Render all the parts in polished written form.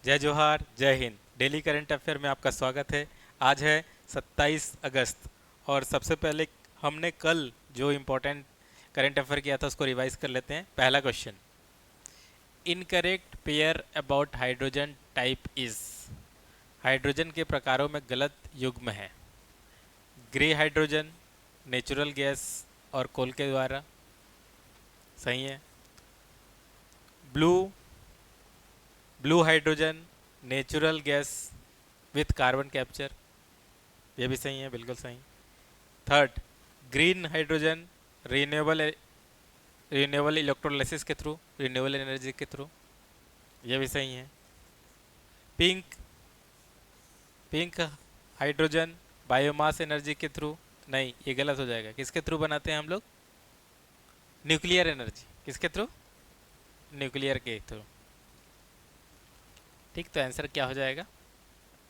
जय जोहार, जय हिंद। डेली करंट अफेयर में आपका स्वागत है। आज है 27 अगस्त और सबसे पहले हमने कल जो इम्पोर्टेंट करंट अफेयर किया था उसको रिवाइज कर लेते हैं। पहला question, incorrect pair about hydrogen type is. Hydrogen के प्रकारों में गलत युग्म है। ग्रे हाइड्रोजन, नेचुरल गैस और कोल के द्वारा। सही है। Blue blue hydrogen, natural gas with carbon capture. ये भी सही है, बिल्कुल सही। Third, green hydrogen, renewable renewable electrolysis के थ्रू, रिन्यूएबल एनर्जी के थ्रू। ये भी सही है। Pink pink hydrogen, biomass energy के थ्रू। नहीं, ये गलत हो जाएगा। किसके थ्रू बनाते हैं हम लोग? Nuclear energy. किसके थ्रू? न्यूक्लियर के थ्रू। ठीक, तो आंसर क्या हो जाएगा?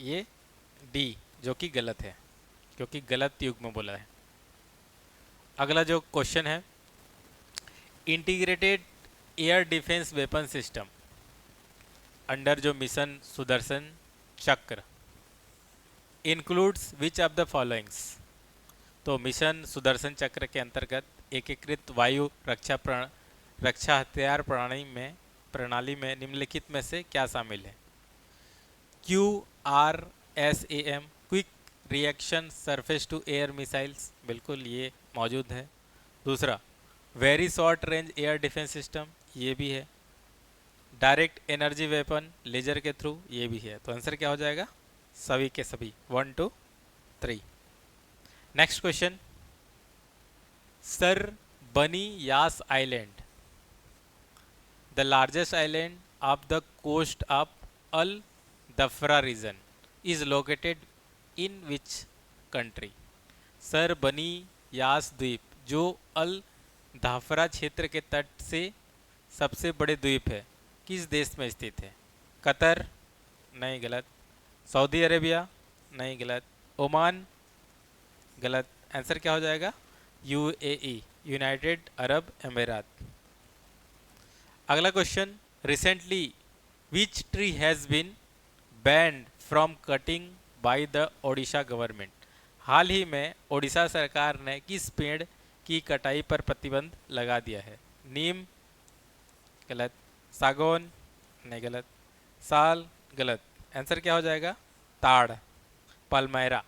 ये डी, जो कि गलत है क्योंकि गलत युग में बोला है। अगला जो क्वेश्चन है, integrated air defence weapon system under जो मिशन सुदर्शन चक्र includes which of the followings. तो मिशन सुदर्शन चक्र के अंतर्गत एकीकृत वायु रक्षा हथियार प्रणाली में निम्नलिखित में से क्या शामिल है? Q R S A M, quick reaction surface to air missiles, बिल्कुल ये मौजूद है। दूसरा, very short range air defence system, ये भी है। डायरेक्ट एनर्जी वेपन लेजर के थ्रू, ये भी है। तो आंसर क्या हो जाएगा? सभी के सभी, 1 2 3। Next question, Sir Bani Yas island, the largest island off the coast of Al Dhafra region, is located in which country. Sir Bani Yas द्वीप जो अल धाफरा क्षेत्र के तट से सबसे बड़े द्वीप है, किस देश में स्थित है? कतर? नहीं, गलत। Saudi Arabia? नहीं, गलत। ओमान? गलत। आंसर क्या हो जाएगा? UAE, United Arab Emirates. अगला question, recently which tree has been banned from cutting by the Odisha government. हाल ही में ओडिशा सरकार ने किस पेड़ की कटाई पर प्रतिबंध लगा दिया है? नीम? गलत। सागौन? नहीं, गलत। साल? गलत। आंसर क्या हो जाएगा? ताड़, पलमैरा।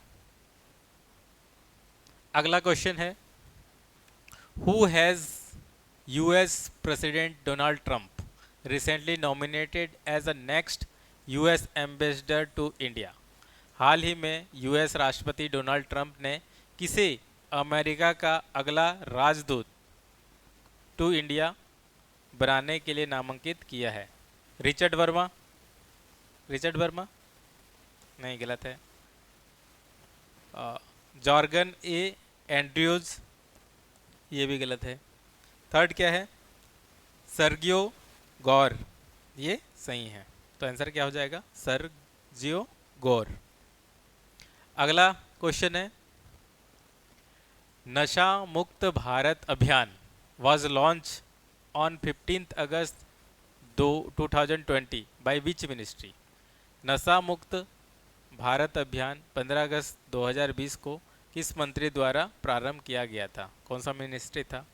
अगला क्वेश्चन है, who has US president Donald Trump recently nominated as a next US ambassador to India. हाल ही में यूएस राष्ट्रपति डोनाल्ड ट्रंप ने किसे अमेरिका का अगला राजदूत टू इंडिया बनाने के लिए नामांकित किया है? रिचर्ड वर्मा? रिचर्ड वर्मा? नहीं, गलत है। जॉर्गन ए एंड्रयूज? ये भी गलत है। थर्ड क्या है? सर्गियो गौर? ये सही है। तो आंसर क्या हो जाएगा? सर्जियो गौर। अगला क्वेश्चन है, नशा मुक्त भारत अभियान was launch on 15 August 2020 by which ministry. नशा मुक्त भारत अभियान 15 अगस्त 2020 को किस मंत्री द्वारा प्रारंभ किया गया था? कौन सा मिनिस्ट्री था?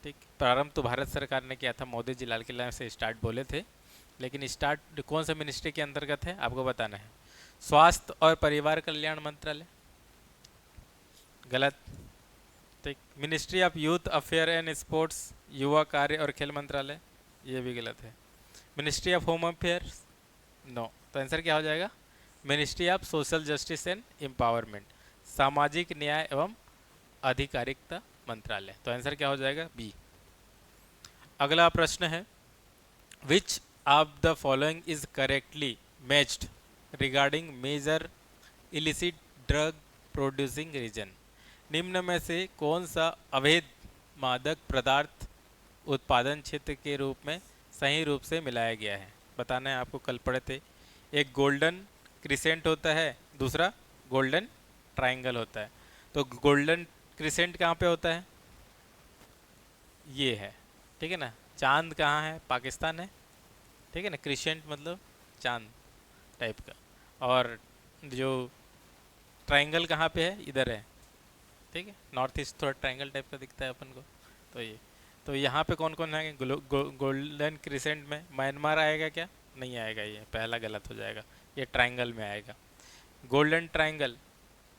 ठीक, प्रारंभ तो भारत सरकार ने किया था, मोदी जी लाल किला से स्टार्ट बोले थे, लेकिन स्टार्ट कौन सा मिनिस्ट्री के अंतर्गत है आपको बताना है। स्वास्थ्य और परिवार कल्याण मंत्रालय? गलत। ठीक, ministry of youth affair and sports, युवा कार्य और खेल मंत्रालय? ये भी गलत है। Ministry of home affairs? No. तो आंसर क्या हो जाएगा? Ministry of social justice and empowerment, सामाजिक न्याय एवं आधिकारिकता मंत्रालय। तो आंसर क्या हो जाएगा? बी। अगला प्रश्न है, which of the following is correctly matched regarding major illicit drug producing region. निम्न में से कौन सा अवैध मादक पदार्थ उत्पादन क्षेत्र के रूप में सही रूप से मिलाया गया है? बताना है आपको, कल पढ़े थे। एक गोल्डन क्रिसेंट होता है, दूसरा गोल्डन ट्रायंगल होता है। तो गोल्डन क्रिसेंट कहाँ पे होता है? ये है, ठीक है ना। चांद कहाँ है? पाकिस्तान है, ठीक है ना। क्रिसेंट मतलब चांद टाइप का। और जो ट्रायंगल कहाँ पे है, इधर है, ठीक है, नॉर्थ ईस्ट थोड़ा ट्रायंगल टाइप का दिखता है अपन को। तो ये, तो यहाँ पे कौन कौन है, गोल्डन क्रिसेंट में म्यांमार आएगा क्या, नहीं आएगा, ये पहला गलत हो जाएगा, ये ट्रायंगल में आएगा। गोल्डन ट्रायंगल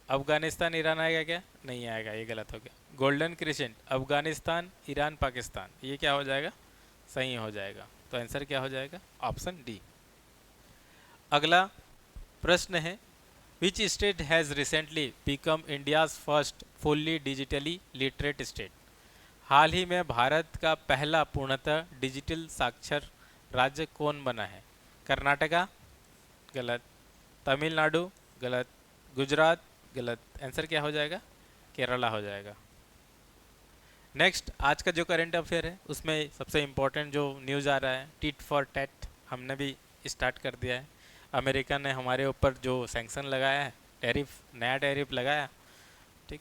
अफगानिस्तान ईरान आएगा क्या, नहीं आएगा, ये गलत हो गया। Golden crescent Afghanistan Iran Pakistan, ये क्या हो जाएगा, सही हो जाएगा। तो आंसर क्या हो जाएगा, ऑप्शन डी। अगला प्रश्न है, which state has recently become India's first fully digitally literate state. हाल ही में भारत का पहला पूर्णतः डिजिटल साक्षर राज्य कौन बना है। कर्नाटका गलत, तमिलनाडु गलत, गुजरात गलत, आंसर क्या हो जाएगा, केरला हो जाएगा। नेक्स्ट, आज का जो करंट अफेयर है उसमें सबसे इम्पोर्टेंट जो न्यूज़ आ रहा है, टिट फॉर टैट हमने भी स्टार्ट कर दिया है। अमेरिका ने हमारे ऊपर जो सैंक्शन लगाया है, टैरिफ, नया टैरिफ लगाया, ठीक,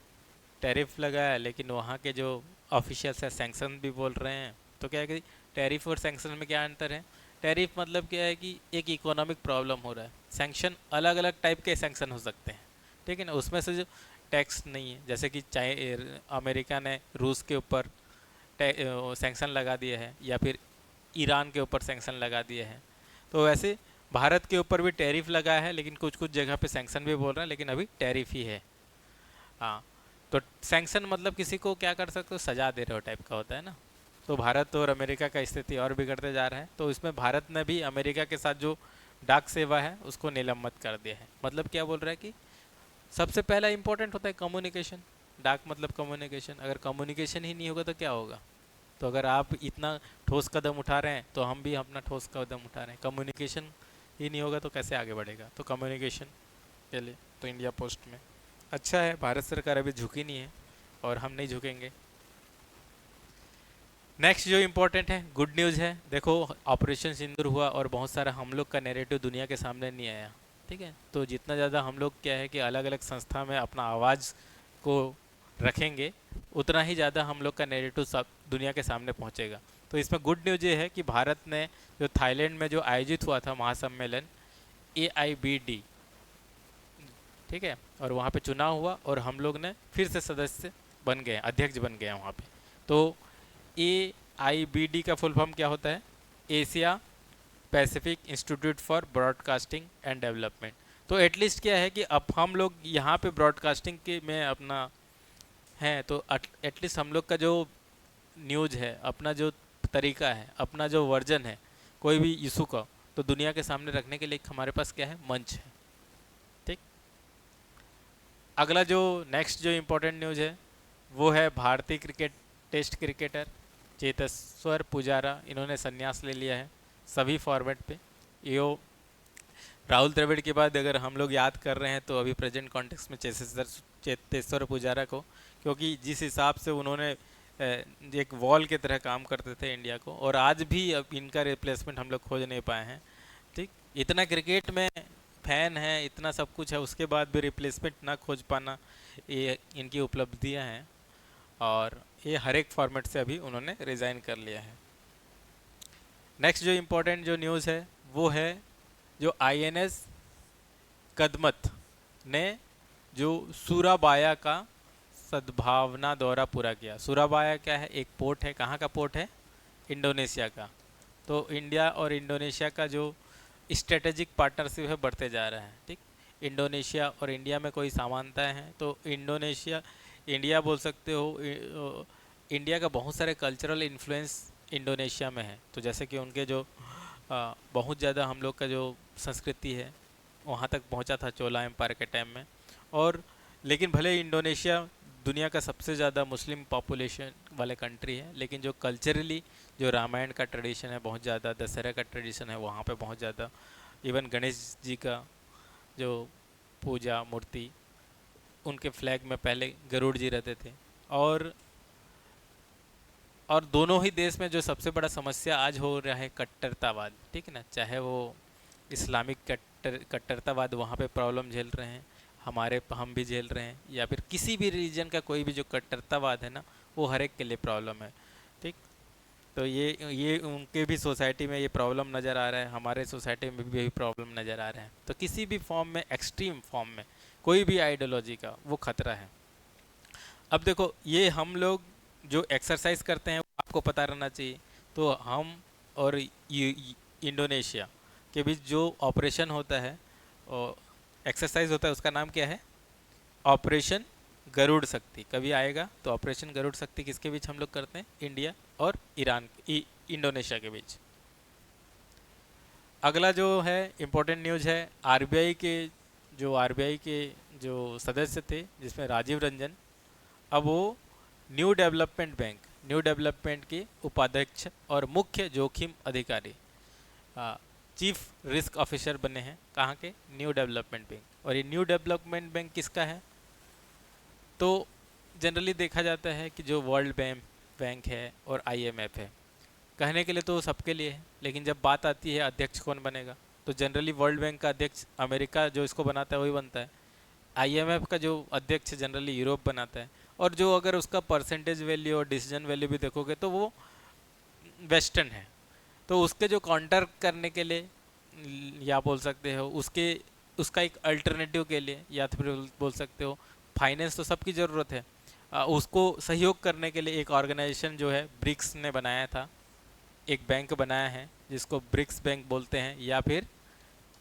टैरिफ लगाया, लेकिन वहाँ के जो ऑफिशियल्स है सैंक्शन भी बोल रहे हैं। तो क्या है कि टैरिफ और सैंक्शन में क्या अंतर है, टैरिफ मतलब क्या है कि एक इकोनॉमिक प्रॉब्लम हो रहा है, सैंक्शन अलग अलग टाइप के सैंक्शन हो सकते हैं, ठीक है ना, उसमें से जो टैक्स नहीं है, जैसे कि अमेरिका ने रूस के ऊपर सैंक्शन लगा दिए है, या फिर ईरान के ऊपर सैंक्शन लगा दिए हैं। तो वैसे भारत के ऊपर भी टैरिफ लगा है, लेकिन कुछ कुछ जगह पे सैंक्शन भी बोल रहे हैं, लेकिन अभी टैरिफ ही है। हाँ, तो सैंक्शन मतलब किसी को क्या कर सकते हो, सजा दे रहे हो टाइप का होता है ना। तो भारत और अमेरिका का स्थिति और बिगड़ते जा रहा है। तो इसमें भारत ने भी अमेरिका के साथ जो डाक सेवा है उसको निलंबित कर दिया है। मतलब क्या बोल रहा है कि सबसे पहला इंपॉर्टेंट होता है कम्युनिकेशन, डाक मतलब कम्युनिकेशन, अगर कम्युनिकेशन ही नहीं होगा तो क्या होगा। तो अगर आप इतना ठोस कदम उठा रहे हैं तो हम भी अपना ठोस कदम उठा रहे हैं, कम्युनिकेशन ही नहीं होगा तो कैसे आगे बढ़ेगा। तो कम्युनिकेशन के लिए तो इंडिया पोस्ट में अच्छा है, भारत सरकार अभी झुकी नहीं है और हम नहीं झुकेंगे। नेक्स्ट जो इम्पोर्टेंट है, गुड न्यूज़ है, देखो ऑपरेशन सिंदूर हुआ और बहुत सारा हम लोग का नैरेटिव दुनिया के सामने नहीं आया, ठीक है। तो जितना ज़्यादा हम लोग क्या है कि अलग अलग संस्था में अपना आवाज़ को रखेंगे, उतना ही ज़्यादा हम लोग का नैरेटिव सब दुनिया के सामने पहुँचेगा। तो इसमें गुड न्यूज़ ये है कि भारत ने जो थाईलैंड में जो आयोजित हुआ था महासम्मेलन AIBD, ठीक है, और वहाँ पे चुनाव हुआ और हम लोग ने फिर से सदस्य बन गए, अध्यक्ष बन गए वहाँ पे। तो AIBD का फुल फॉर्म क्या होता है, Asia Pacific institute for broadcasting and development. तो एटलीस्ट क्या है कि अब हम लोग यहाँ पे ब्रॉडकास्टिंग के में अपना हैं, तो एटलीस्ट हम लोग का जो न्यूज़ है, अपना जो तरीका है, अपना जो वर्जन है कोई भी इशू का, तो दुनिया के सामने रखने के लिए हमारे पास क्या है, मंच है, ठीक। अगला जो नेक्स्ट जो इम्पोर्टेंट न्यूज़ है वो है भारतीय cricket test cricketer Cheteshwar Pujara, इन्होंने संन्यास ले लिया है सभी फॉर्मेट पे। यो राहुल द्रविड़ के बाद अगर हम लोग याद कर रहे हैं तो अभी प्रेजेंट कॉन्टेक्स्ट में चेतेश्वर पुजारा को, क्योंकि जिस हिसाब से उन्होंने एक वॉल की तरह काम करते थे इंडिया को, और आज भी अब इनका रिप्लेसमेंट हम लोग खोज नहीं पाए हैं, ठीक। इतना क्रिकेट में फैन है, इतना सब कुछ है, उसके बाद भी रिप्लेसमेंट ना खोज पाना, ये इनकी उपलब्धियां हैं। और ये हर एक फॉर्मेट से अभी उन्होंने रिज़ाइन कर लिया है। नेक्स्ट जो इम्पोर्टेंट जो न्यूज़ है वो है जो INS कदमत ने जो सूराबाया का सद्भावना दौरा पूरा किया। सूराबाया क्या है, एक पोर्ट है, कहाँ का पोर्ट है, इंडोनेशिया का। तो इंडिया और इंडोनेशिया का जो स्ट्रेटेजिक पार्टनरशिप है बढ़ते जा रहा है, ठीक। इंडोनेशिया और इंडिया में कोई समानताएं हैं, तो इंडोनेशिया इंडिया बोल सकते हो, इंडिया का बहुत सारे कल्चरल इन्फ्लुएंस इंडोनेशिया में है। तो जैसे कि उनके जो बहुत ज़्यादा हम लोग का जो संस्कृति है वहाँ तक पहुँचा था चोला एम्पायर के टाइम में। और लेकिन भले इंडोनेशिया दुनिया का सबसे ज़्यादा मुस्लिम पॉपुलेशन वाले कंट्री है, लेकिन जो कल्चरली जो रामायण का ट्रेडिशन है बहुत ज़्यादा, दशहरा का ट्रेडिशन है वहाँ पे बहुत ज़्यादा, इवन गणेश जी का जो पूजा मूर्ति, उनके फ्लैग में पहले गरुड़ जी रहते थे। और दोनों ही देश में जो सबसे बड़ा समस्या आज हो रहा है कट्टरतावाद, ठीक है ना, चाहे वो इस्लामिक कट्टरतावाद वहाँ पे प्रॉब्लम झेल रहे हैं, हम भी झेल रहे हैं, या फिर किसी भी रीजन का कोई भी जो कट्टरतावाद है ना वो हर एक के लिए प्रॉब्लम है, ठीक। तो ये उनके भी सोसाइटी में ये प्रॉब्लम नज़र आ रहा है, हमारे सोसाइटी में भी यही प्रॉब्लम नज़र आ रहा है। तो किसी भी फॉर्म में, एक्सट्रीम फॉर्म में, कोई भी आइडियोलॉजी का वो खतरा है। अब देखो, ये हम लोग जो एक्सरसाइज करते हैं वो आपको पता रहना चाहिए। तो हम और इंडोनेशिया के बीच जो ऑपरेशन होता है और एक्सरसाइज होता है, उसका नाम क्या है? ऑपरेशन गरुड़ शक्ति। कभी आएगा तो ऑपरेशन गरुड़ शक्ति किसके बीच हम लोग करते हैं? इंडिया और इंडोनेशिया के बीच। अगला जो है इम्पोर्टेंट न्यूज़ है, आरबीआई के जो सदस्य थे, जिसमें राजीव रंजन, अब वो न्यू डेवलपमेंट के उपाध्यक्ष और मुख्य जोखिम अधिकारी, चीफ रिस्क ऑफिसर बने हैं। कहाँ के? New development bank. और ये न्यू डेवलपमेंट बैंक किसका है? तो जनरली देखा जाता है कि जो वर्ल्ड बैंक है और आईएमएफ है, कहने के लिए तो सबके लिए है, लेकिन जब बात आती है अध्यक्ष कौन बनेगा, तो जनरली वर्ल्ड बैंक का अध्यक्ष अमेरिका जो इसको बनाता है वही बनता है। आईएमएफ का जो अध्यक्ष जनरली यूरोप बनाता है। और जो अगर उसका परसेंटेज वैल्यू और डिसीजन वैल्यू भी देखोगे तो वो वेस्टर्न है। तो उसके जो काउंटर करने के लिए, या बोल सकते हो उसका एक अल्टरनेटिव के लिए, या तो फिर बोल सकते हो फाइनेंस तो सबकी ज़रूरत है, उसको सहयोग करने के लिए एक ऑर्गेनाइजेशन जो है ब्रिक्स ने बनाया था, एक बैंक बनाया है जिसको ब्रिक्स बैंक बोलते हैं या फिर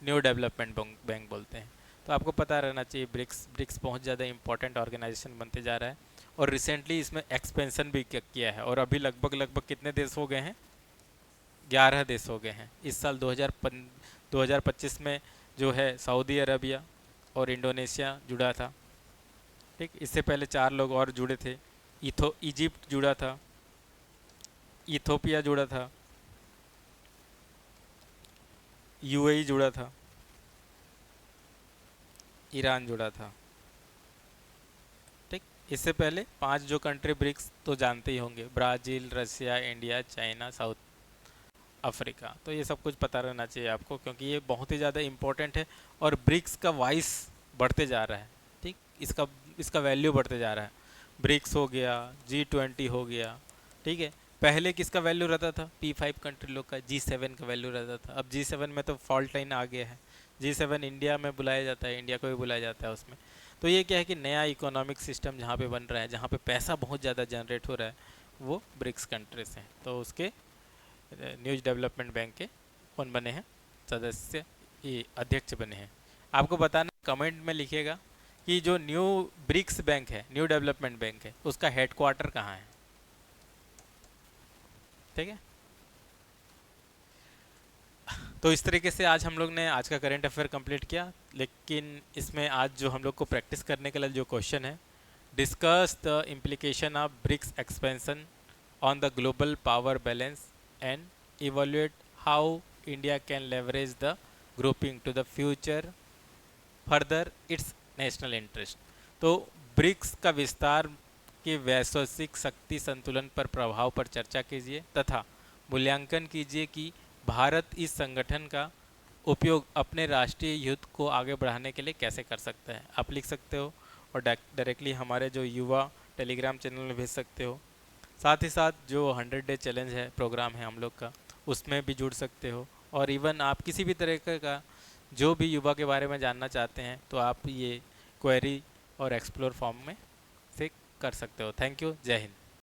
न्यू डेवलपमेंट बैंक बोलते हैं। तो आपको पता रहना चाहिए ब्रिक्स बहुत ज़्यादा इंपॉर्टेंट ऑर्गेनाइजेशन बनते जा रहा है और रिसेंटली इसमें एक्सपेंशन भी किया है। और अभी लगभग कितने देश हो गए हैं? 11 देश हो गए हैं। इस साल 2025 में जो है सऊदी अरबिया और इंडोनेशिया जुड़ा था, ठीक। इससे पहले 4 लोग और जुड़े थे। इजिप्ट जुड़ा था, इथोपिया जुड़ा था, यूएई जुड़ा था, ईरान जुड़ा था, ठीक। इससे पहले 5 जो कंट्री ब्रिक्स तो जानते ही होंगे, ब्राज़ील, रसिया, इंडिया, चाइना, साउथ अफ्रीका। तो ये सब कुछ पता रहना चाहिए आपको, क्योंकि ये बहुत ही ज़्यादा इम्पोर्टेंट है और ब्रिक्स का वाइस बढ़ते जा रहा है, ठीक। इसका वैल्यू बढ़ते जा रहा है। ब्रिक्स हो गया, G20 हो गया, ठीक है। पहले किसका वैल्यू रहता था? P5 कंट्री लोग का, G7 का वैल्यू रहता था। अब G7 में तो फॉल्ट लाइन आ गया है। G7 इंडिया में बुलाया जाता है, इंडिया को भी बुलाया जाता है उसमें। तो ये क्या है कि नया इकोनॉमिक सिस्टम जहाँ पे बन रहा है, जहाँ पे पैसा बहुत ज़्यादा जनरेट हो रहा है, वो ब्रिक्स कंट्रीज हैं। तो उसके न्यूज डेवलपमेंट बैंक के कौन बने हैं? सदस्य, ये अध्यक्ष बने हैं। आपको बताना, कमेंट में लिखिएगा कि जो न्यू ब्रिक्स बैंक है, न्यू डेवलपमेंट बैंक है, उसका हेडक्वार्टर कहाँ है, ठीक है। तो इस तरीके से आज हम लोग ने आज का करेंट अफेयर कंप्लीट किया। लेकिन इसमें आज जो हम लोग को प्रैक्टिस करने के लिए जो क्वेश्चन है, discuss the implication of BRICS expansion on the global power balance and evaluate how India can leverage the grouping to the future further its national interest। तो ब्रिक्स का विस्तार के वैश्विक शक्ति संतुलन पर प्रभाव पर चर्चा कीजिए तथा मूल्यांकन कीजिए कि भारत इस संगठन का उपयोग अपने राष्ट्रीय हित को आगे बढ़ाने के लिए कैसे कर सकता है। आप लिख सकते हो और डायरेक्टली हमारे जो युवा टेलीग्राम चैनल में भेज सकते हो। साथ ही साथ जो 100 डे चैलेंज है, प्रोग्राम है हम लोग का, उसमें भी जुड़ सकते हो। और इवन आप किसी भी तरह का जो भी युवा के बारे में जानना चाहते हैं तो आप ये क्वेरी और एक्सप्लोर फॉर्म में से कर सकते हो। थैंक यू, जय हिंद।